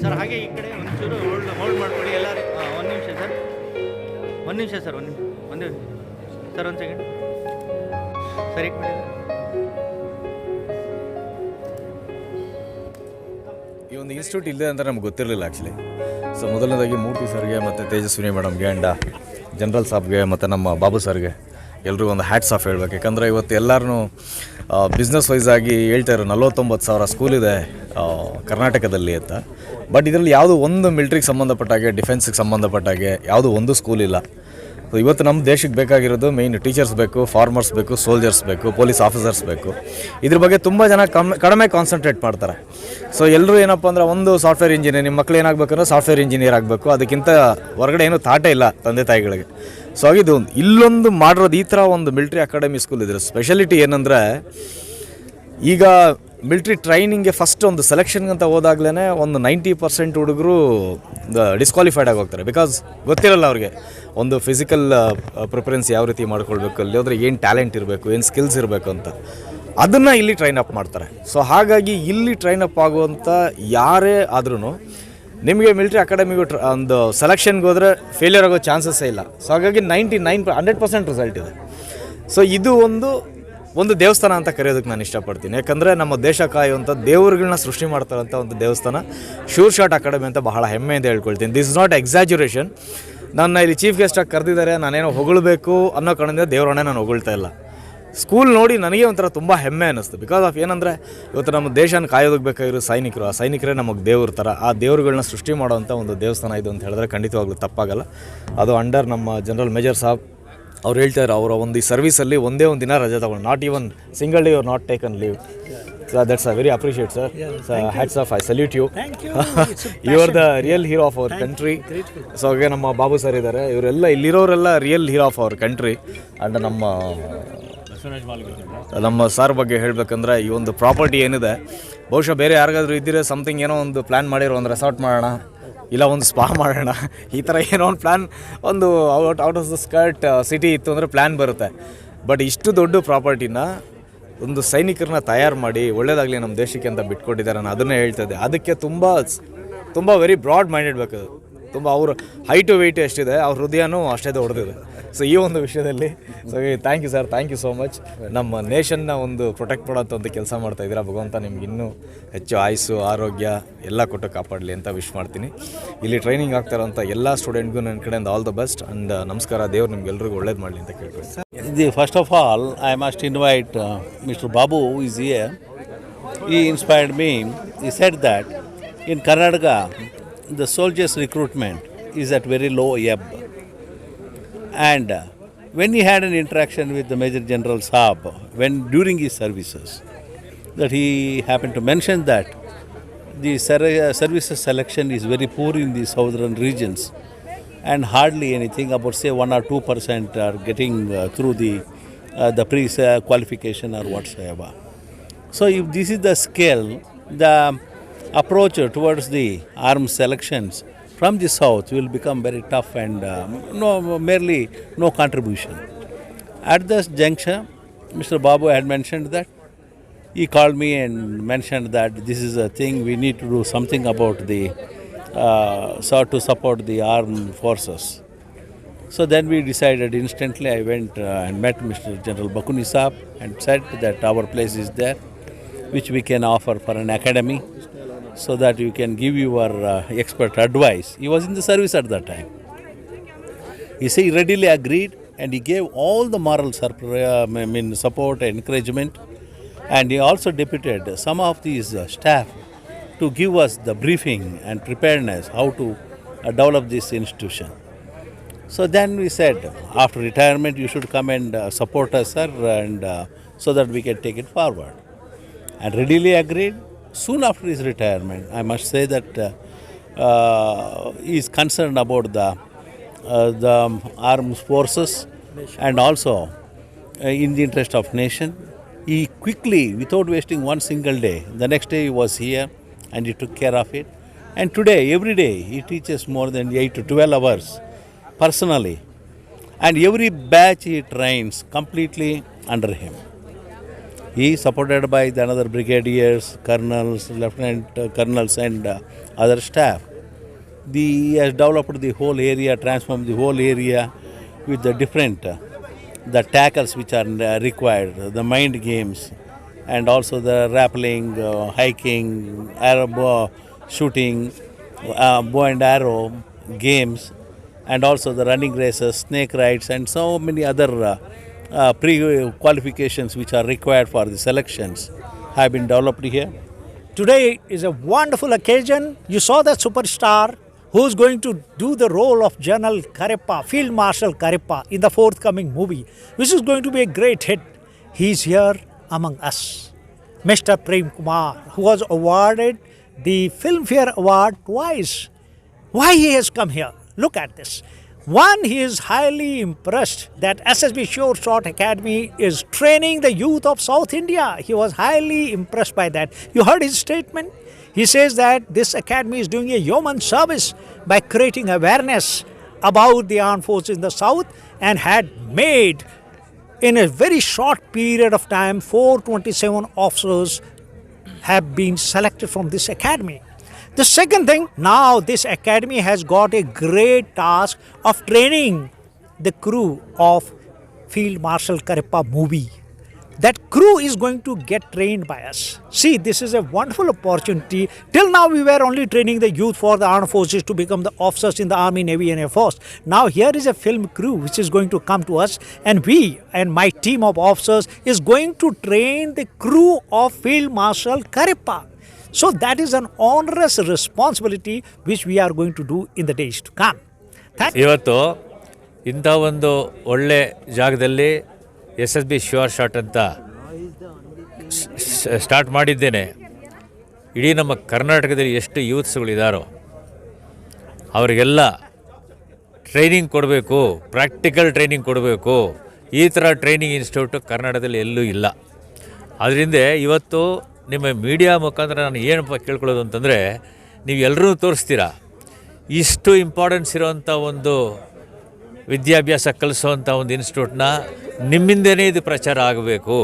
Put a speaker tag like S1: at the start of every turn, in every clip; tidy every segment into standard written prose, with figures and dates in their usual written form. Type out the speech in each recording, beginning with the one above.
S1: Sir ಹಾಗೆ ಈ ಕಡೆ ಒಂಚೂರು ಹೋಲ್ಡ್ ಮಾಡ್ಕೊಳ್ಳಿ ಎಲ್ಲರೂ. ಒಂದು ನಿಮಿಷ ಸರ್, ಒಂದು ನಿಮಿಷ ಸರ್, ಒಂದು ಸರ್, ಒಂದು ಸೆಕೆಂಡ್ ಸರಿ.
S2: ಈ ಒಂದು ಇನ್ಸ್ಟಿಟ್ಯೂಟ್ ಇಲ್ಲದೆ ಅಂತ ನಮ್ಗೆ ಗೊತ್ತಿರಲಿಲ್ಲ ಆ್ಯಕ್ಚುಲಿ. ಸೊ ಮೊದಲನೇದಾಗಿ ಮೂರ್ತಿ ಸರ್ಗೆ ಮತ್ತು ತೇಜಸ್ವಿನಿ ಮೇಡಮ್ಗೆ ಆ್ಯಂಡ್ ಜನರಲ್ ಸಾಬ್ಗೆ ಮತ್ತು ನಮ್ಮ ಬಾಬು ಸರ್ಗೆ ಎಲ್ರಿಗೂ ಒಂದು ಹ್ಯಾಟ್ಸ್ ಆಫ್ ಹೇಳ್ಬೇಕು. ಯಾಕಂದರೆ ಇವತ್ತು ಎಲ್ಲರೂ ಬಿಸ್ನೆಸ್ ವೈಸ್ ಆಗಿ ಹೇಳ್ತಾರೆ 49,000 ಸ್ಕೂಲಿದೆ ಕರ್ನಾಟಕದಲ್ಲಿ ಅಂತ. ಬಟ್ ಇದರಲ್ಲಿ ಯಾವುದೂ ಒಂದು ಮಿಲ್ಟ್ರಿಗೆ ಸಂಬಂಧಪಟ್ಟಾಗೆ, ಡಿಫೆನ್ಸಿಗೆ ಸಂಬಂಧಪಟ್ಟಾಗೆ ಯಾವುದೂ ಒಂದು ಸ್ಕೂಲ್ ಇಲ್ಲ. ಸೊ ಇವತ್ತು ನಮ್ಮ ದೇಶಕ್ಕೆ ಬೇಕಾಗಿರೋದು ಮೇಯ್ನ್ ಟೀಚರ್ಸ್ ಬೇಕು, ಫಾರ್ಮರ್ಸ್ ಬೇಕು, ಸೋಲ್ಜರ್ಸ್ ಬೇಕು, ಪೊಲೀಸ್ ಆಫೀಸರ್ಸ್ ಬೇಕು. ಇದ್ರ ಬಗ್ಗೆ ತುಂಬ ಜನ ಕಡಿಮೆ ಕಾನ್ಸಂಟ್ರೇಟ್ ಮಾಡ್ತಾರೆ. ಸೊ ಎಲ್ಲರೂ ಏನಪ್ಪ ಅಂದರೆ ಒಂದು ಸಾಫ್ಟ್ವೇರ್ ಇಂಜಿನಿಯರ್, ನಿಮ್ಮ ಮಕ್ಳು ಏನಾಗಬೇಕಂದ್ರೆ ಸಾಫ್ಟ್ವೇರ್ ಇಂಜಿನಿಯರ್ ಆಗಬೇಕು, ಅದಕ್ಕಿಂತ ಹೊರಗಡೆ ಏನೂ ಥಾಟೇ ಇಲ್ಲ ತಂದೆ ತಾಯಿಗಳಿಗೆ. ಸೊ ಆಗಿದ್ದು ಇಲ್ಲೊಂದು ಮಾಡಿರೋದು ಈ ಥರ ಒಂದು ಮಿಲ್ಟ್ರಿ ಅಕಾಡೆಮಿ ಸ್ಕೂಲ್ ಇದ್ರೆ ಸ್ಪೆಷಾಲಿಟಿ ಏನಂದರೆ, ಈಗ ಮಿಲ್ಟ್ರಿ ಟ್ರೈನಿಂಗ್ಗೆ ಫಸ್ಟ್ ಒಂದು ಸೆಲೆಕ್ಷನ್ಗಂತ ಹೋದಾಗಲೇ ಒಂದು 90% ಹುಡುಗರು ಡಿಸ್ಕ್ವಾಲಿಫೈಡ್ ಆಗಿ ಹೋಗ್ತಾರೆ. ಬಿಕಾಸ್ ಗೊತ್ತಿರಲ್ಲ ಅವ್ರಿಗೆ ಒಂದು ಫಿಸಿಕಲ್ ಪ್ರಿಫರೆನ್ಸ್ ಯಾವ ರೀತಿ ಮಾಡ್ಕೊಳ್ಬೇಕು, ಅಲ್ಲಿ ಹೋದರೆ ಏನು ಟ್ಯಾಲೆಂಟ್ ಇರಬೇಕು, ಏನು ಸ್ಕಿಲ್ಸ್ ಇರಬೇಕು ಅಂತ, ಅದನ್ನು ಇಲ್ಲಿ ಟ್ರೈನ್ ಅಪ್ ಮಾಡ್ತಾರೆ. ಸೊ ಹಾಗಾಗಿ ಇಲ್ಲಿ ಟ್ರೈನ್ ಅಪ್ ಆಗುವಂಥ ಯಾರೇ ಆದ್ರೂ ನಿಮಗೆ ಮಿಲ್ಟ್ರಿ ಅಕಾಡೆಮಿಗೂ ಒಂದು ಸೆಲೆಕ್ಷನ್ಗೆ ಹೋದರೆ ಫೇಲ್ಯೂರ್ ಆಗೋ ಚಾನ್ಸಸ್ಸೇ ಇಲ್ಲ. ಸೊ ಹಾಗಾಗಿ 100% ರಿಸಲ್ಟ್ ಇದೆ. ಸೊ ಇದು ಒಂದು ದೇವಸ್ಥಾನ ಅಂತ ಕರೆಯೋದಕ್ಕೆ ನಾನು ಇಷ್ಟಪಡ್ತೀನಿ. ಯಾಕಂದರೆ ನಮ್ಮ ದೇಶ ಕಾಯುವಂಥ ದೇವರುಗಳನ್ನ ಸೃಷ್ಟಿ ಮಾಡ್ತಾರಂಥ ಒಂದು ದೇವಸ್ಥಾನ ಶೂರ್ ಶಾಟ್ ಅಕಾಡೆಮಿ ಅಂತ ಬಹಳ ಹೆಮ್ಮೆಯಿಂದ ಹೇಳ್ಕೊಳ್ತೀನಿ. This is not exaggeration. ನನ್ನ ಇಲ್ಲಿ ಚೀಫ್ ಗೆಸ್ಟಾಗಿ ಕರೆದಿದ್ದಾರೆ, ನಾನೇನೋ ಹೊಗಳಬೇಕು ಅನ್ನೋ ಕಾರಣದಿಂದ ದೇವರನ್ನೇ ನಾನು ಹೊಗಳ್ತಾ ಇಲ್ಲ. ಸ್ಕೂಲ್ ನೋಡಿ ನನಗೆ ಒಂಥರ ತುಂಬ ಹೆಮ್ಮೆ ಅನ್ನಿಸ್ತು. ಬಿಕಾಸ್ ಆಫ್ ಏನಂದರೆ ಇವತ್ತು ನಮ್ಮ ದೇಶನ ಕಾಯೋದಕ್ಕೆ ಬೇಕಾಗಿರೋ ಸೈನಿಕರು, ಆ ಸೈನಿಕರೇ ನಮಗೆ ದೇವ್ರ ಥರ. ಆ ದೇವರುಗಳನ್ನ ಸೃಷ್ಟಿ ಮಾಡೋವಂಥ ಒಂದು ದೇವಸ್ಥಾನ ಇದು ಅಂತ ಹೇಳಿದ್ರೆ ಖಂಡಿತವಾಗ್ಲೂ ತಪ್ಪಾಗಲ್ಲ. ಅದು ಅಂಡರ್ ನಮ್ಮ ಜನರಲ್ ಮೇಜರ್ ಸಾಬ್ ಅವ್ರು ಹೇಳ್ತಾರೆ, ಅವರ ಒಂದು ಈ ಸರ್ವಿಸಲ್ಲಿ ಒಂದೇ ಒಂದು ದಿನ ರಜೆ ತಗೊಂಡು, not even single day are not taken leave. So that's very appreciate sir. Hats off, I salute you. You are the real hero of our country. So ಹಾಗೆ ನಮ್ಮ ಬಾಬು ಸರ್ ಇದ್ದಾರೆ, ಇವರೆಲ್ಲ ಇಲ್ಲಿರೋರೆಲ್ಲ real hero of our country. And ನಮ್ಮ sir ಬಗ್ಗೆ ಹೇಳಬೇಕಂದ್ರೆ, ಈ ಒಂದು ಪ್ರಾಪರ್ಟಿ ಏನಿದೆ, ಬಹುಶಃ ಬೇರೆ ಯಾರಿಗಾದ್ರೂ ಇದ್ದಿರೋ ಸಮಥಿಂಗ್ ಏನೋ ಒಂದು ಪ್ಲ್ಯಾನ್ ಮಾಡಿರೋ, ಒಂದು ರೆಸಾರ್ಟ್ ಮಾಡೋಣ, ಇಲ್ಲ ಒಂದು ಸ್ಪಾ ಮಾಡೋಣ, ಈ ಥರ ಏನೋ ಒಂದು ಪ್ಲ್ಯಾನ್, ಒಂದು out of the skirt city ಇತ್ತು ಅಂದರೆ ಪ್ಲ್ಯಾನ್ ಬರುತ್ತೆ. ಬಟ್ ಇಷ್ಟು ದೊಡ್ಡ ಪ್ರಾಪರ್ಟಿನ ಒಂದು ಸೈನಿಕರನ್ನ ತಯಾರು ಮಾಡಿ ಒಳ್ಳೇದಾಗಲಿ ನಮ್ಮ ದೇಶಕ್ಕೆ ಅಂತ ಬಿಟ್ಕೊಟ್ಟಿದ್ದಾರೆ. ನಾನು ಅದನ್ನೇ ಹೇಳ್ತಾಯಿದ್ದೆ. ಅದಕ್ಕೆ ತುಂಬ ವೆರಿ ಬ್ರಾಡ್ ಮೈಂಡೆಡ್ ಬೇಕು. ತುಂಬ ಅವ್ರ ಹೈಟು ವೆಯ್ಟು ಎಷ್ಟಿದೆ, ಅವ್ರ ಹೃದಯನೂ ಅಷ್ಟೇ ದೊಡ್ಡದಿದೆ. ಸೊ ಈ ಒಂದು ವಿಷಯದಲ್ಲಿ thank you sir, thank you so much. ನಮ್ಮ ನೇಷನ್ನ ಒಂದು ಪ್ರೊಟೆಕ್ಟ್ ಮಾಡೋಂಥ ಒಂದು ಕೆಲಸ ಮಾಡ್ತಾಯಿದ್ದೀರಾ. ಭಗವಂತ ನಿಮ್ಗೆ ಇನ್ನೂ ಹೆಚ್ಚು ಆಯುಸ್ಸು, ಆರೋಗ್ಯ ಎಲ್ಲ ಕೊಟ್ಟು ಕಾಪಾಡಲಿ ಅಂತ ವಿಶ್ ಮಾಡ್ತೀನಿ. ಇಲ್ಲಿ ಟ್ರೈನಿಂಗ್ ಆಗ್ತಾರಂಥ ಎಲ್ಲ ಸ್ಟೂಡೆಂಟ್ಗೂ ನನ್ನ ಕಡೆಯಿಂದ ಆಲ್ ದ ಬೆಸ್ಟ್ ಆ್ಯಂಡ್ ನಮಸ್ಕಾರ. ದೇವ್ರು ನಿಮ್ಗೆಲ್ರಿಗೂ ಒಳ್ಳೇದು ಮಾಡಲಿ ಅಂತ ಕೇಳ್ತೀನಿ.
S3: First of all, I must invite Mr. Babu, who is here. He inspired me. He said that in Karnataka, the soldiers' recruitment is at very low ebb. And when he had an interaction with the Major General Saab, during his services, that he happened to mention that the services selection is very poor in the southern regions, and hardly anything, about say 1 or 2% are getting through the pre-qualification or whatsoever. So if this is the scale, the approach towards the arms selections from the south will become very tough and no contribution. At this juncture, Mr. Babu had mentioned that. He called me and mentioned that this is a thing we need to do something about to support the armed forces. So then we decided instantly. I went and met Mr. General Bakuni Saab and said that our place is there, which we can offer for an academy, so that you can give your expert advice. He was in the service at that time. He readily agreed, and he gave all the moral support and encouragement, and he also deputed some of these staff to give us the briefing and preparedness how to develop this institution. So then we said, after retirement you should come and support us, sir, and so that we can take it forward. And readily agreed. Soon after his retirement, I must say that he is concerned about the armed forces and also in the interest of nation. He quickly, without wasting one single day, the next day he was here and he took care of it. And today, every day, he teaches more than 8 to 12 hours personally. And every batch he trains completely under him. He is supported by the another brigadiers, colonels, lieutenant colonels and other staff. He has developed the whole area, transformed the whole area with the different the tackles which are required, the mind games, and also the rappelling, hiking, arrow shooting, bow and arrow games, and also the running races, snake rides, and so many other pre-qualifications which are required for the selections have been developed here.
S4: Today is a wonderful occasion. You saw the superstar who is going to do the role of General Karippa, Field Marshal Karippa, in the forthcoming movie, which is going to be a great hit. He is here among us. Mr. Prem Kumar, who was awarded the Filmfare Award twice. Why he has come here? Look at this. One, he is highly impressed that SSB Sure Shot Academy is training the youth of South India. He was highly impressed by that. You heard his statement? He says that this academy is doing a human service by creating awareness about the armed forces in the South, and had made, in a very short period of time, 427 officers have been selected from this academy. The second thing, now this academy has got a great task of training the crew of Field Marshal Karippa movie. That crew is going to get trained by us. See, this is a wonderful opportunity. Till now we were only training the youth for the armed forces to become the officers in the Army, Navy and Air Force. Now here is a film crew which is going to come to us, and we and my team of officers is going to train the crew of Field Marshal Karippa. So that is an onerous responsibility which we are going to do in the days to come.
S5: ಇವತ್ತು ಇಂಥ ಒಂದು ಒಳ್ಳೆ ಜಾಗದಲ್ಲಿ SSB sure shot ಅಂತ start ಮಾಡಿದ್ದೇನೆ. ಇಡೀ ನಮ್ಮ ಕರ್ನಾಟಕದಲ್ಲಿ ಎಷ್ಟು ಯೂತ್ಸ್ಗಳಿದ್ದಾರೋ ಅವರಿಗೆಲ್ಲ ಟ್ರೈನಿಂಗ್ ಕೊಡಬೇಕು, ಪ್ರಾಕ್ಟಿಕಲ್ ಟ್ರೈನಿಂಗ್ ಕೊಡಬೇಕು. ಈ ಥರ ಟ್ರೈನಿಂಗ್ ಇನ್ಸ್ಟಿಟ್ಯೂಟ್ ಕರ್ನಾಟಕದಲ್ಲಿ ಎಲ್ಲೂ ಇಲ್ಲ. ಅದರಿಂದ ಇವತ್ತು ನಿಮ್ಮ ಮೀಡಿಯಾ ಮುಖಾಂತರ ನಾನು ಏನಪ್ಪ ಕೇಳ್ಕೊಳ್ಳೋದು ಅಂತಂದರೆ, ನೀವು ಎಲ್ಲರೂ ತೋರಿಸ್ತೀರಾ ಇಷ್ಟು ಇಂಪಾರ್ಟೆನ್ಸ್ ಇರೋವಂಥ ಒಂದು ವಿದ್ಯಾಭ್ಯಾಸ ಕಲಿಸೋವಂಥ ಒಂದು ಇನ್ಸ್ಟಿಟ್ಯೂಟ್ನ ನಿಮ್ಮಿಂದನೇ ಇದು ಪ್ರಚಾರ ಆಗಬೇಕು.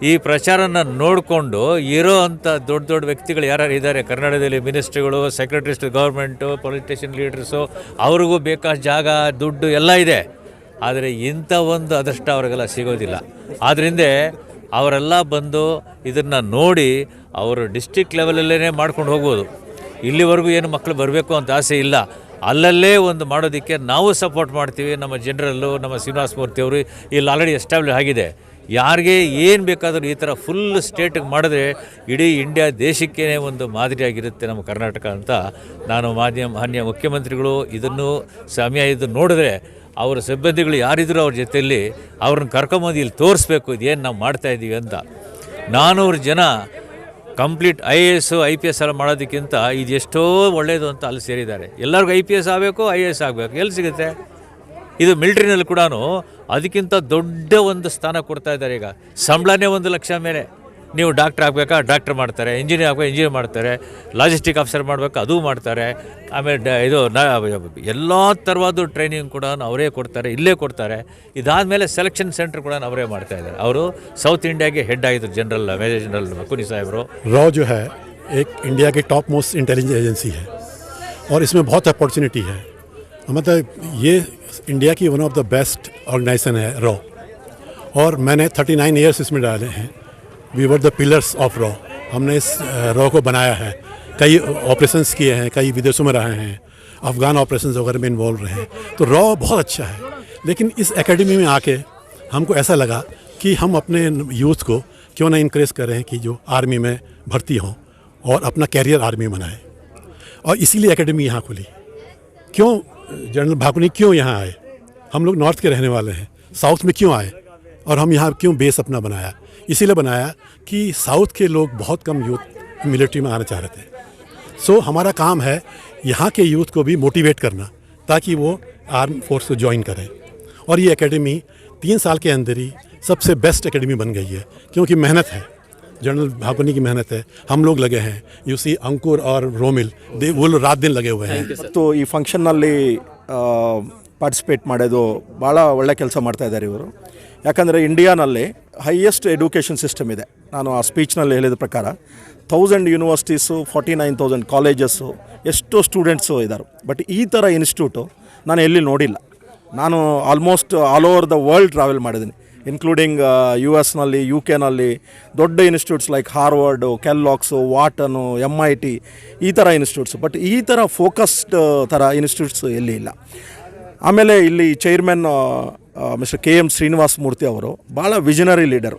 S5: ಈ ಪ್ರಚಾರನ ನೋಡಿಕೊಂಡು ಇರೋ ಅಂಥ ದೊಡ್ಡ ದೊಡ್ಡ ವ್ಯಕ್ತಿಗಳು ಯಾರ್ಯಾರು ಇದ್ದಾರೆ ಕರ್ನಾಟಕದಲ್ಲಿ, ಮಿನಿಸ್ಟ್ರಿಗಳು, ಸೆಕ್ರೆಟರಿಸ್ ಗೌರ್ಮೆಂಟು, ಪೊಲಿಟಿಷಿಯನ್ ಲೀಡರ್ಸು, ಅವ್ರಿಗೂ ಬೇಕಾದ ಜಾಗ, ದುಡ್ಡು ಎಲ್ಲ ಇದೆ. ಆದರೆ ಇಂಥ ಒಂದು ಅದೃಷ್ಟ ಅವರಿಗೆಲ್ಲ ಸಿಗೋದಿಲ್ಲ. ಆದ್ದರಿಂದ ಅವರೆಲ್ಲ ಬಂದು ಇದನ್ನು ನೋಡಿ ಅವರು ಡಿಸ್ಟ್ರಿಕ್ಟ್ ಲೆವೆಲಲ್ಲೇ ಮಾಡ್ಕೊಂಡು ಹೋಗ್ಬೋದು. ಇಲ್ಲಿವರೆಗೂ ಏನು ಮಕ್ಕಳು ಬರಬೇಕು ಅಂತ ಆಸೆ ಇಲ್ಲ. ಅಲ್ಲಲ್ಲೇ ಒಂದು ಮಾಡೋದಕ್ಕೆ ನಾವು ಸಪೋರ್ಟ್ ಮಾಡ್ತೀವಿ. ನಮ್ಮ ಜನರಲ್ಲು, ನಮ್ಮ ಶ್ರೀನಿವಾಸ ಮೂರ್ತಿ ಅವರು ಇಲ್ಲಿ ಆಲ್ರೆಡಿ ಎಸ್ಟಾಬ್ಲಿಷ್ ಆಗಿದೆ. ಯಾರಿಗೆ ಏನು ಬೇಕಾದರೂ ಈ ಥರ ಫುಲ್ ಸ್ಟೇಟಿಗೆ ಮಾಡಿದ್ರೆ ಇಡೀ ಇಂಡಿಯಾ ದೇಶಕ್ಕೇ ಒಂದು ಮಾದರಿಯಾಗಿರುತ್ತೆ ನಮ್ಮ ಕರ್ನಾಟಕ ಅಂತ ನಾನು ಮಾನ್ಯ ಮುಖ್ಯಮಂತ್ರಿಗಳು ಇದನ್ನು ಸಮಯ ಇದು ನೋಡಿದ್ರೆ ಅವರ ಸಿಬ್ಬಂದಿಗಳು ಯಾರಿದ್ರು ಅವ್ರ ಜೊತೆಯಲ್ಲಿ ಅವ್ರನ್ನ ಕರ್ಕೊಂಬಂದು ಇಲ್ಲಿ ತೋರಿಸ್ಬೇಕು ಇದೇನು ನಾವು ಮಾಡ್ತಾಯಿದ್ದೀವಿ ಅಂತ. 400 ಜನ ಕಂಪ್ಲೀಟ್ IAS IPS ಎಲ್ಲ ಮಾಡೋದಕ್ಕಿಂತ ಇದು ಎಷ್ಟೋ ಒಳ್ಳೆಯದು ಅಂತ ಅಲ್ಲಿ ಸೇರಿದ್ದಾರೆ. ಎಲ್ಲರಿಗೂ IPS ಆಗಬೇಕು, IAS ಆಗಬೇಕು, ಎಲ್ಲಿ ಸಿಗುತ್ತೆ? ಇದು ಮಿಲ್ಟ್ರಿನಲ್ಲಿ ಕೂಡ ಅದಕ್ಕಿಂತ ದೊಡ್ಡ ಒಂದು ಸ್ಥಾನ ಕೊಡ್ತಾ ಇದ್ದಾರೆ. ಈಗ ಸಂಬಳನೇ 1 ಲಕ್ಷ ಮೇಲೆ. ನೀವು ಡಾಕ್ಟ್ರ್ ಆಗಬೇಕಾ, ಡಾಕ್ಟ್ರ್ ಮಾಡ್ತಾರೆ. ಇಂಜಿನಿಯರ್ ಆಗಬೇಕು, ಇಂಜಿನಿಯರ್ ಮಾಡ್ತಾರೆ. ಲಾಜಿಸ್ಟಿಕ್ ಆಫೀಸರ್ ಮಾಡಬೇಕು, ಅದು ಮಾಡ್ತಾರೆ. ಆಮೇಲೆ ಇದು ಎಲ್ಲ ಥರವಾದ ಟ್ರೈನಿಂಗ್ ಕೂಡ ಅವರೇ ಕೊಡ್ತಾರೆ, ಇಲ್ಲೇ ಕೊಡ್ತಾರೆ. ಇದಾದಮೇಲೆ ಸೆಲೆಕ್ಷನ್ ಸೆಂಟರ್ ಕೂಡ ಅವರೇ ಮಾಡ್ತಾಯಿದ್ದಾರೆ. ಅವರು ಸೌತ್ ಇಂಡಿಯಾಗೆ ಹೆಡ್ ಆಗಿದ್ರು ಜನರಲ್ ಮೇಜರ್ ಜನರಲ್ ಮಕುನಿ ಸಾಹೇಬರು.
S6: रॉ जो है एक इंडिया के टॉप मोस्ट इंटेलिजेंस एजेंसी है और इसमें बहुत अपॉर्चुनिटी है. मतलब ये इंडिया की one of the best organisation है रॉ, और मैंने 39 ईयर्स इसमें डाले हैं. We were the pillars of रॉ. हमने इस रॉ को बनाया है. कई ऑपरेशंस किए हैं, कई विदेशों में रहे हैं, अफ़गान ऑपरेशंस वगैरह में इन्वॉल्व रहे हैं. तो रॉ बहुत अच्छा है. लेकिन इस एकेडमी में आके हमको ऐसा लगा कि हम अपने यूथ को क्यों ना इनक्रेज करें कि जो आर्मी में भर्ती हों और अपना कैरियर आर्मी बनाएं. और इसीलिए एकेडमी यहाँ खुली. क्यों जनरल भाकुनी क्यों यहाँ आए? हम लोग नॉर्थ के रहने वाले हैं, साउथ में क्यों आए और हम यहाँ क्यों बेस अपना बनाया? इसीलिए बनाया कि साउथ के लोग बहुत कम यूथ मिलिट्री में आना चाह रहे थे. सो हमारा काम है यहाँ के यूथ को भी मोटिवेट करना ताकि वो आर्म फोर्स को ज्वाइन करें. और ये एकेडमी 3 साल के अंदर ही सबसे बेस्ट एकेडमी बन गई है, क्योंकि मेहनत है. जनरल भाकुनी की मेहनत है, हम लोग लगे हैं. यू सी अंकुर और रोमिल वो लोग रात दिन लगे हुए हैं.
S7: तो ಈ ಫಂಕ್ಷನ್ನಲ್ಲಿ ಪಾರ್ಟಿಸಿಪೇಟ್ ಮಾಡೋದು ಭಾಳ ಒಳ್ಳೆ ಕೆಲಸ ಮಾಡ್ತಾಯಿದ್ದಾರೆ ಇವರು. ಯಾಕಂದರೆ ಇಂಡಿಯಾನಲ್ಲಿ ಹೈಯೆಸ್ಟ್ ಎಡ್ಯುಕೇಷನ್ ಸಿಸ್ಟಮ್ ಇದೆ. ನಾನು ಆ ಸ್ಪೀಚ್ನಲ್ಲಿ ಹೇಳಿದ ಪ್ರಕಾರ 1000 ಯೂನಿವರ್ಸಿಟೀಸು, 49,000 ಕಾಲೇಜಸ್ಸು, ಎಷ್ಟೋ ಸ್ಟೂಡೆಂಟ್ಸು ಇದ್ದಾರೆ. ಬಟ್ ಈ ಥರ ಇನ್ಸ್ಟಿಟ್ಯೂಟು ನಾನು ಎಲ್ಲಿ ನೋಡಿಲ್ಲ. ನಾನು almost all over the world travel ಮಾಡಿದ್ದೀನಿ, ಇನ್ಕ್ಲೂಡಿಂಗ್ US UK ದೊಡ್ಡ ಇನ್ಸ್ಟಿಟ್ಯೂಟ್ಸ್ ಲೈಕ್ ಹಾರ್ವರ್ಡು, ಕೆಲ್ಲಾಕ್ಸು, ವಾಟನು, MIT ಈ ಥರ ಇನ್ಸ್ಟಿಟ್ಯೂಟ್ಸು. ಬಟ್ ಈ ಥರ ಫೋಕಸ್ಡ್ ಥರ ಇನ್ಸ್ಟಿಟ್ಯೂಟ್ಸು ಎಲ್ಲಿ ಇಲ್ಲ. ಆಮೇಲೆ ಇಲ್ಲಿ chairman mister KM Srinivasa Murthy ಅವರು ಭಾಳ ವಿಷನರಿ ಲೀಡರು.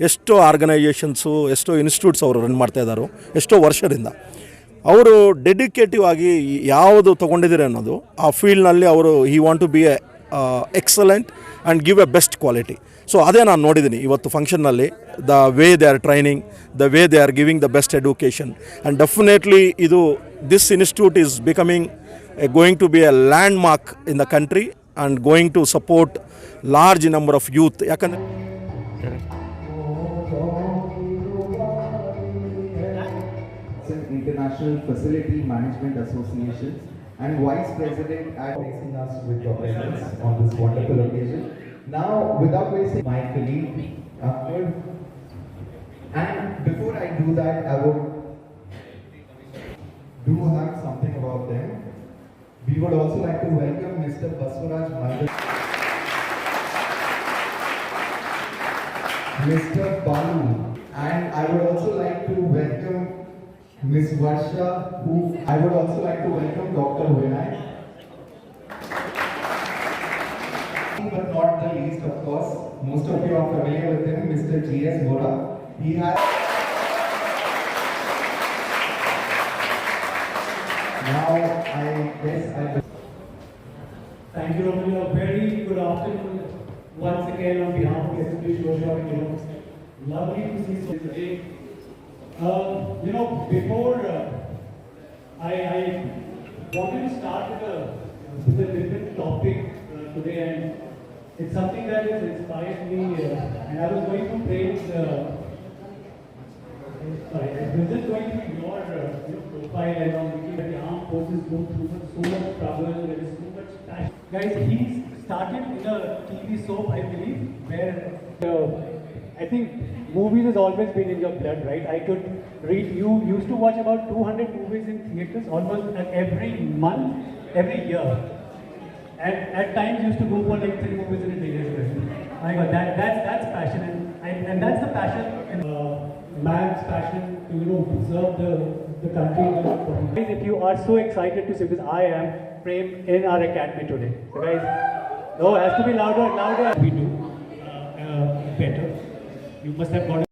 S7: ಎಷ್ಟೋ ಆರ್ಗನೈಜೇಷನ್ಸು, ಎಷ್ಟೋ ಇನ್ಸ್ಟಿಟ್ಯೂಟ್ಸ್ ಅವರು ರನ್ ಮಾಡ್ತಾಯಿದ್ದಾರೆ ಎಷ್ಟೋ ವರ್ಷದಿಂದ. ಅವರು ಡೆಡಿಕೇಟಿವ್ ಆಗಿ ಯಾವುದು ತೊಗೊಂಡಿದ್ದೀರಿ ಅನ್ನೋದು ಆ ಫೀಲ್ಡ್ನಲ್ಲಿ ಅವರು want to be excellent and give a best quality. So ಅದೇ ನಾನು ನೋಡಿದ್ದೀನಿ ಇವತ್ತು ಫಂಕ್ಷನ್ನಲ್ಲಿ. The way they are training, the way they are giving the best education, and definitely this institute is becoming going to be a landmark in the country and going to support large number of youth. ಯಾಕಂದರೆ
S8: International Facility Management Association and Vice President at gracing us with your presence on this wonderful occasion. Now, without wasting my colleague, Ahmed, and before I do that, I would have something about them. We would also like to welcome Mr. Baswaraj Mandal, Mr. Balu, and I would also like to welcome Ms. Varsha, I would also like to welcome Dr. Vinay. But not the least, of course, most of you are familiar with him, Mr. G.S. Vora. He has now, I guess
S9: thank you, Romil. A very good afternoon once again on behalf of SMB Shosha. Lovely to see you today. Before I wanted to start with a different topic today, and it's something that has inspired me. And I was going to praise. I was just going to your profile and on looking at the armed forces go through so much trouble, there is so much passion. Guys, he started in a TV soap, I believe, where I think movies has always been in your blood, right? I could read, you used to watch about 200 movies in theatres almost every month, every year. And at times used to go for like 3 movies in a day as well. My God, that's passion, and that's the passion. Man's passion to serve the country. If you are so excited to see this, I am Prem in our academy today. So guys, it has to be louder. We do better. You must have got.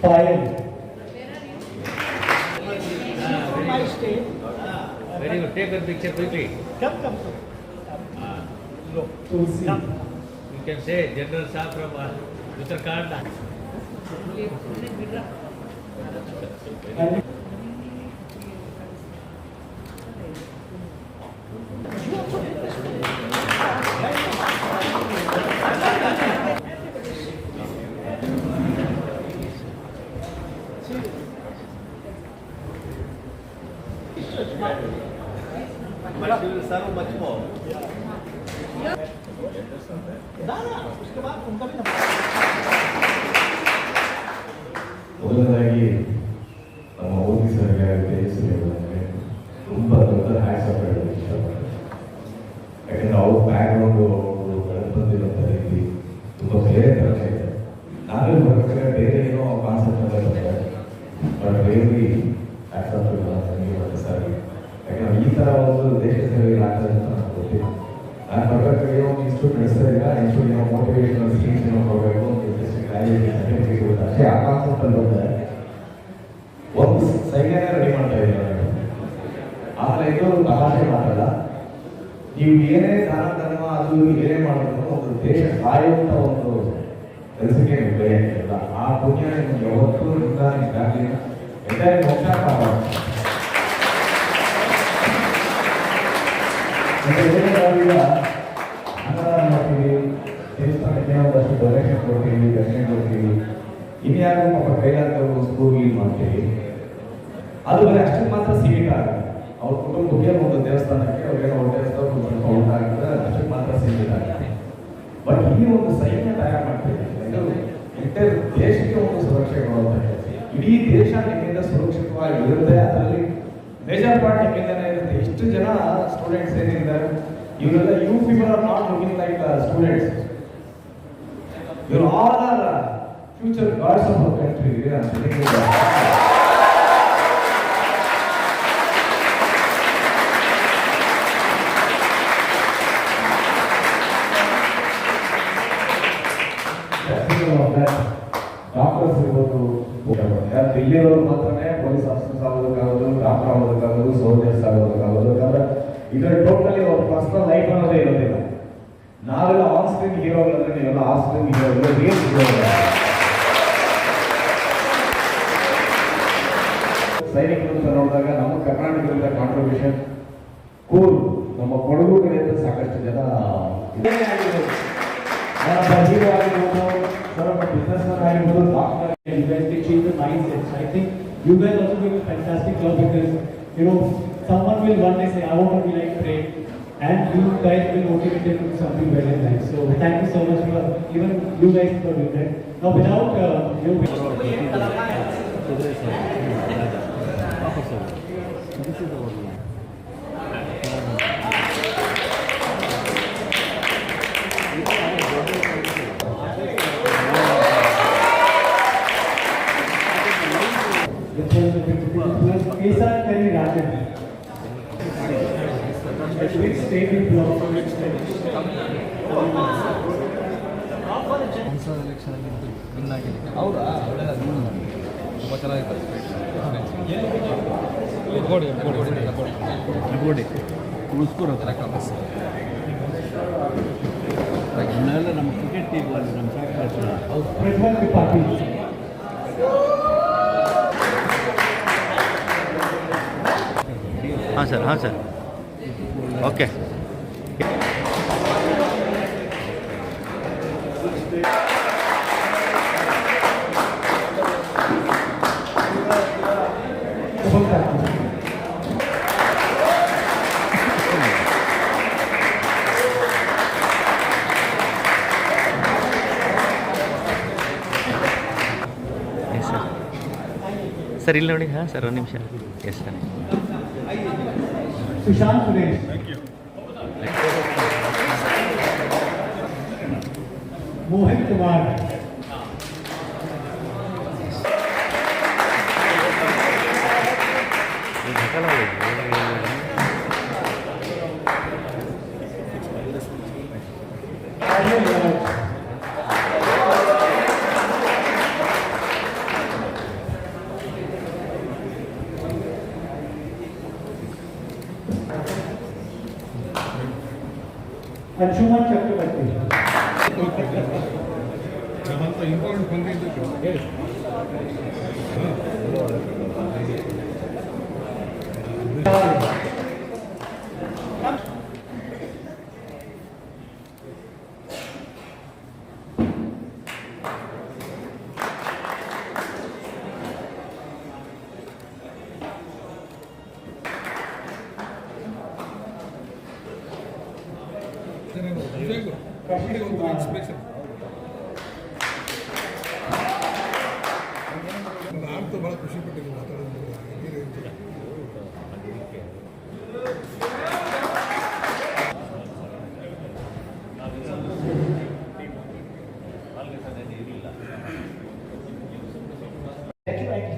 S9: Fire.
S5: Very good. Take a picture quickly.
S9: Come.
S5: You can say General Saab from Uttarakhand.
S1: But she will serve much more.
S10: ಮೊದಲನೇದಾಗಿ ನಮ್ಮ ಮೋದಿ ಸರ್ಗೆ ತೇಜಸ್ವಿಗೆ ತುಂಬ ದೊಡ್ಡ hats off ಹೇಳೋದಕ್ಕೆ ಇಷ್ಟಪಡ್ತೀನಿ. ಯಾಕಂದರೆ ಅವ್ರ background ಅವರು ಬೆಳೆದು ಬಂದಿರೋಂಥ ರೀತಿ ತುಂಬ ಬೇರೆ ಥರನೇ ಇದೆ. ನಾವೇ ಬರ್ಬೇಕಾದ್ರೆ ಬೇರೆ ಏನೋ ಕಾನ್ಸೆಪ್ಟ್ ಅಂತ ಬರ್ತಾರೆ, ಬಟ್ ರಿಯಲಿ ಹ್ಯಾಟ್ಸ್ ಆಫ್ ಮತ್ತು ಸರ್ಗೆ. ಯಾಕಂದರೆ ಈ ಥರ ಒಂದು ದೇಶ ಸೇವೆಗೆ ಆಗ್ತದೆ ಅಂತ ನನಗೆ ಗೊತ್ತಿಲ್ಲ. ನಾನು ಬರ್ಬೇಕಾದ್ರೆ ಏನೋ ಒಂದು ಇನ್ಸ್ಟಿಟ್ಯೂಟ್ ನಡೆಸ್ತಾ ಇಲ್ಲ, ಇನ್ಸ್ಟಿಟ್ಯೂಟ್ ಏನೋ ಮೋಟಿವೇಶನಲ್ ಸ್ಕೀಮ್ಸ್ ಏನೋ ಕೊಡಬೇಕು, ಸರ್ಟಿಫಿಕೇಟ್ ಅಷ್ಟೇ ಆ ಕಾನ್ಸೆಪ್ಟಲ್ಲಿ ಬಂದರೆ ಒಂದು ಸೈನ್ಯನೇ ರೆಡಿ ಮಾಡ್ತಾ ಇದ್ದಾರೆ. ಆದರೆ ಇದು ತಮಾಷೆ ಮಾತಲ್ಲ. ನೀವು ಏನೇ ದಾನ ಧರ್ಮ ಅದು ಏನೇ ಮಾಡಿದ್ರು ಒಂದು ದೇಶ ಕಾಯುವಂತ ಒಂದು ಕೆಲಸಕ್ಕೆ ನೀವು ಕೈ ಹಾಕಿರಲ್ಲ. ಆ ಪುಣ್ಯ ನಿಮ್ಗೆ ಯಾವತ್ತೂ ನಿಮ್ದಾಗಲಿ ಎಂಟೈರ್ ಮೋಕ್ಷ ಕಾಪಾಡುತ್ತೆ. ನಾವೀಗ ಅನ್ನದಾನ ಮಾಡ್ತೀವಿ, ದೇವಸ್ಥಾನಕ್ಕೆ ಒಂದಷ್ಟು ಡೊನೇಷನ್ ಕೊಡ್ತೀವಿ, ದರ್ಶನ ಕೊಡ್ತೀವಿ, ಇನ್ಯಾರು ಪಾಪ ಕೈಲಾದವರು ಸ್ಕೂಲ್ ಮಾಡ್ತೀವಿ. ಅದು ಬರೀ ಅಷ್ಟಕ್ಕೆ ಮಾತ್ರ ಸೀಮಿತ ಆಗುತ್ತೆ. ಅವ್ರ ಕುಟುಂಬಕ್ಕೆ ಒಂದು ದೇವಸ್ಥಾನಕ್ಕೆ ಅವ್ರಿಗೇನೋ ಒಂದು ದೇವಸ್ಥಾನ ಸ್ವಲ್ಪ ಉಂಟಾಗ್ತದೆ, ಅಷ್ಟಕ್ಕೆ ಮಾತ್ರ ಸೀಮಿತ ಆಗುತ್ತೆ. ಬಟ್ ಈ ಒಂದು ಸೈನ್ಯ ತಯಾರು ಮಾಡ್ತೀವಿ, ಇದು ಎಂಟೈರ್ ದೇಶಕ್ಕೆ ಒಂದು ಸುರಕ್ಷೆ ಕೊಡುವಂತ ಕೆಲಸ. ಇಡೀ ದೇಶ ನಿಮ್ಮಿಂದ ಸುರಕ್ಷಿತವಾಗಿ ಇರುತ್ತೆ. ಅದರಲ್ಲಿ ಮೇಜರ್ ಪಾರ್ಟ್ ನಿಮ್ಮಿಂದನೇ ಇರುತ್ತೆ. ಇಷ್ಟು ಜನ ಸ್ಟೂಡೆಂಟ್ಸ್ ಏನಿದ್ದಾರೆ, ಇವರೆಲ್ಲ you people are not looking like students, ಇವರು all are future gods of our country. Doctors ಇರ್ಬೋದು, ಇಲ್ಲಿರೋರು ಮಾತ್ರನೇ ಪೊಲೀಸ್ ಆಫೀಸರ್ಸ್ ಆಗೋದಕ್ಕಾಗೋದು, ಡಾಕ್ಟರ್ ಆಗೋದಕ್ಕಾಗೋದು, ಸೋಲ್ಜರ್ಸ್ ಆಗೋದಕ್ಕಾಗೋದು. ಯಾಕಂದ್ರೆ ಇದರಲ್ಲಿ ಟೋಟಲಿ ಅವ್ರ ಪರ್ಸನಲ್ ಲೈಫ್ ಅನ್ನೋದೇ ಇರೋದಿಲ್ಲ. ನಾವೆಲ್ಲ ಆನ್ ಸ್ಕ್ರೀನ್ ಹೀರೋಗಳಂದ್ರೆ ನೀವೆಲ್ಲ ಆನ್ ಸ್ಕ್ರೀನ್ ಹೀರೋಗಳು, ರಿಯಲ್ ಹೀರೋಗಳು. ಸೈನಿಕರು ಅಂತ ನೋಡಿದಾಗ ನಮ್ಮ ಕರ್ನಾಟಕದಿಂದ ಕಾಂಟ್ರಿಬ್ಯೂಷನ್ ಕೂಲ್, ನಮ್ಮ ಕೊಡಗು ಕಡೆಯಿಂದ ಸಾಕಷ್ಟು ಜನ ಹೀರೋ ಆಗಿರ್ಬೋದು, ಬಿಸ್ನೆಸ್ ಮ್ಯಾನ್ ಆಗಿರ್ಬೋದು, doctor.
S9: They change the mindsets. I think you guys also do a fantastic job because someone will one day say, I want to be like Prem, and you guys will motivate them to do something better in life. So thank you so much for even you guys for doing that. Now without you. Kesar Kari Rajan. Which state you belong to? Which state?
S2: ಹೌದಾ? ತುಂಬ ಚೆನ್ನಾಗಿತ್ತು.
S3: ನಮ್ಮ cricket team ನಮ್ಮ
S9: Prajwal Tripathi.
S1: ಹಾಂ sir okay. Sir ಇಲ್ಲಿ ನೋಡಿ. ಹಾಂ sir, ಒಂದು ನಿಮಿಷ. Yes sir.
S9: Sushant Suresh. Mohit Kumar. Anshuman Chakrabarti.
S6: ನಾನು ಭಾಳ ಖುಷಿ ಪಟ್ಟಿದ್ದೀನಿ ಮಾತಾಡೋದು.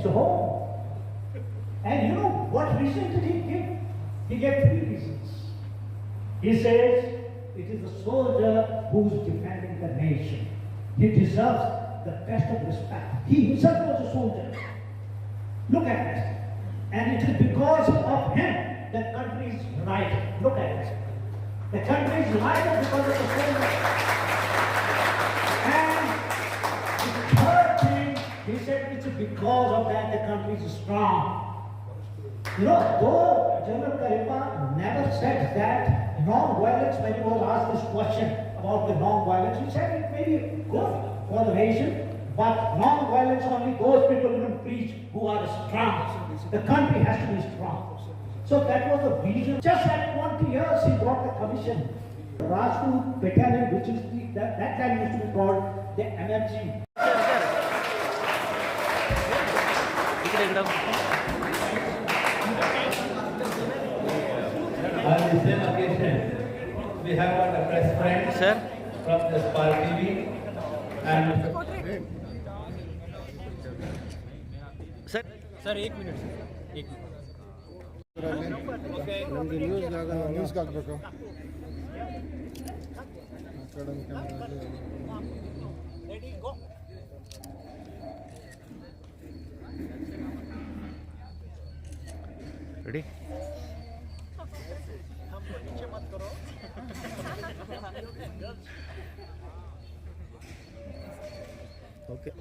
S4: To home. And you know what reason did he give? He gave 3 reasons. He says it is the soldier who is defending the nation. He deserves the best of respect. He himself was a soldier. Look at it. And it is because of him that country is united. Look at it. The country is united because of the same. And the third thing, he said it's because of that the country is strong. You know, though General Karippa never said that non-violence, when he was asked this question about the non-violence, he said it may be good for the nation, but non-violence only those people who preach who are strong. The country has to be strong. So that was the vision. Just at 20 years he brought the commission. Rajput Battalion, which is that time used to be called the MMG.
S9: On the same occasion, we have got a press friend
S1: Sir.
S9: from the Spar TV and
S1: Sir.
S5: Sir 1 minute
S11: ನ್ಯೂಸ್ಗೆ ಹಾಕ್ಬೇಕು
S1: ready
S7: okay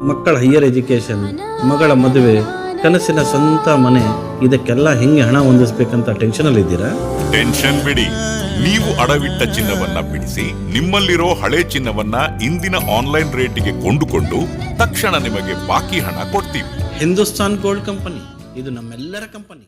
S12: ಮಕ್ಕಳ higher education, ಮಗಳ ಮದುವೆ, ಕನಸಿನ ಸ್ವಂತ ಮನೆ, ಇದಕ್ಕೆಲ್ಲ ಹೆಂಗೆ ಹಣ ಹೊಂದಿಸ್ಬೇಕಂತ ಟೆನ್ಷನಲ್ಲಿದ್ದೀರಾ?
S13: ಟೆನ್ಷನ್ ಬಿಡಿ. ನೀವು ಅಡವಿಟ್ಟ ಚಿನ್ನವನ್ನ ಬಿಡಿಸಿ ನಿಮ್ಮಲ್ಲಿರೋ ಹಳೆ ಚಿನ್ನವನ್ನ ಇಂದಿನ ಆನ್ಲೈನ್ ರೇಟಿಗೆ ಕೊಂಡುಕೊಂಡು ತಕ್ಷಣ ನಿಮಗೆ ಬಾಕಿ ಹಣ ಕೊಡ್ತೀವಿ.
S12: ಹಿಂದೂಸ್ತಾನ್ ಗೋಲ್ಡ್ ಕಂಪನಿ, ಇದು ನಮ್ಮೆಲ್ಲರ ಕಂಪನಿ.